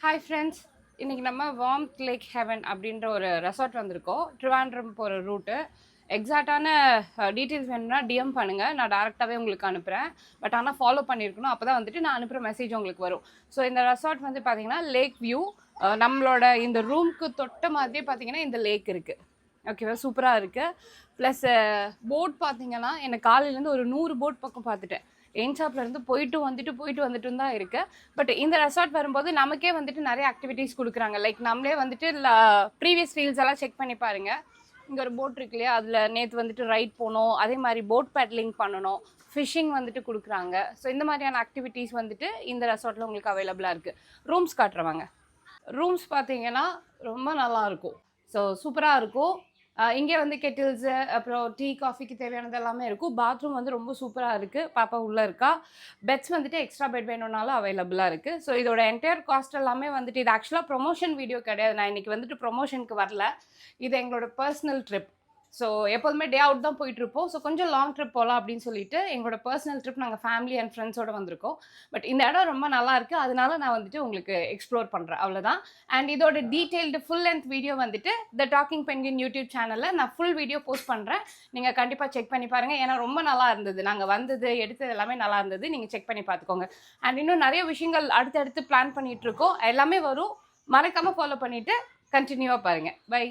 Hi friends, இன்றைக்கி நம்ம warmth lakh heaven அப்படின்ற ஒரு ரெசார்ட் வந்திருக்கோம். ட்ரிவாண்ட்ரம் போகிற ரூட்டு. எக்ஸாக்டான டீட்டெயில்ஸ் வேணும்னா டிஎம் பண்ணுங்கள், நான் டேரெக்டாகவே உங்களுக்கு அனுப்புகிறேன். பட் ஆனால் ஃபாலோ பண்ணியிருக்கணும், அப்போ தான் வந்துட்டு நான் அனுப்புகிற மெசேஜ் உங்களுக்கு வரும். ஸோ இந்த ரெசார்ட் வந்து பார்த்திங்கன்னா லேக் வியூ. நம்மளோட இந்த ரூமுக்கு தொட்ட மாதிரியே பார்த்திங்கன்னா இந்த லேக் இருக்குது. ஓகேவா, சூப்பராக இருக்குது. ப்ளஸ் போட் பார்த்திங்கன்னா எனக்கு காலையிலேருந்து ஒரு 100 போட் பக்கம் பார்த்துட்டேன். எயின்ஷாப்லேருந்து போயிட்டு வந்துட்டு தான் இருக்குது. பட் இந்த ரெசார்ட் வரும்போது நமக்கே வந்துட்டு நிறைய ஆக்டிவிட்டீஸ் கொடுக்குறாங்க. லைக் நம்மளே வந்துட்டு ப்ரீவியஸ் ரீல்ஸ் எல்லாம் செக் பண்ணி பாருங்கள். இங்கே ஒரு போட் இருக்கு இல்லையா, அதில் நேற்று வந்துட்டு ரைட் போனோம். அதே மாதிரி போட் பேட்லிங் பண்ணணும், ஃபிஷ்ஷிங் வந்துட்டு கொடுக்குறாங்க. ஸோ இந்த மாதிரியான ஆக்டிவிட்டீஸ் வந்துட்டு இந்த ரெசார்ட்டில் உங்களுக்கு அவைலபிளாக இருக்குது. ரூம்ஸ் காட்டுறவாங்க. ரூம்ஸ் பார்த்தீங்கன்னா ரொம்ப நல்லாயிருக்கும். ஸோ சூப்பராக இருக்கும். இங்கே வந்து கெட்டில்ஸு, அப்புறம் டீ காஃபிக்கு தேவையானது எல்லாமே இருக்கும். பாத்ரூம் வந்து ரொம்ப சூப்பராக இருக்குது. பாப்பா உள்ளே இருக்கா. பெட்ஸ் வந்துட்டு எக்ஸ்ட்ரா பெட் வேணும்னாலும் அவைலபிளாக இருக்குது. ஸோ இதோட என்டையர் காஸ்ட் எல்லாமே வந்துட்டு இது ஆக்சுவலாக ப்ரொமோஷன் வீடியோ கிடையாது. நான் இன்றைக்கி வந்துட்டு ப்ரொமோஷனுக்கு வரல. இது எங்களோட பர்சனல் ட்ரிப். ஸோ எப்போதுமே டே அவுட் தான் போயிட்டுருப்போம். ஸோ கொஞ்சம் லாங் ட்ரிப் போகலாம் அப்படின்னு சொல்லிட்டு எங்களோட பர்சனல் ட்ரிப் நாங்கள் ஃபேமிலி அண்ட் ஃப்ரெண்ட்ஸோடு வந்திருக்கோம். பட் இந்த இடம் ரொம்ப நல்லாயிருக்கு. அதனால நான் வந்துட்டு உங்களுக்கு எக்ஸ்ப்ளோர் பண்ணுறேன், அவ்வளோதான். அண்ட் இதோட டீட்டெயில்டு ஃபுல் லென்த் வீடியோ வந்துட்டு த டாக்கிங் பென்குயின் யூடியூப் சேனலில் நான் ஃபுல் வீடியோ போஸ்ட் பண்ணுறேன். நீங்கள் கண்டிப்பாக செக் பண்ணி பாருங்கள். ஏன்னா ரொம்ப நல்லா இருந்தது. நாங்கள் வந்தது எடுத்தது எல்லாமே நல்லா இருந்தது. நீங்கள் செக் பண்ணி பார்த்துக்கோங்க. அண்ட் இன்னும் நிறைய விஷயங்கள் அடுத்தடுத்து பிளான் பண்ணிகிட்ருக்கோம். எல்லாமே வரும். மறக்காமல் ஃபாலோ பண்ணிவிட்டு கண்டினியூவாக பாருங்கள். பை.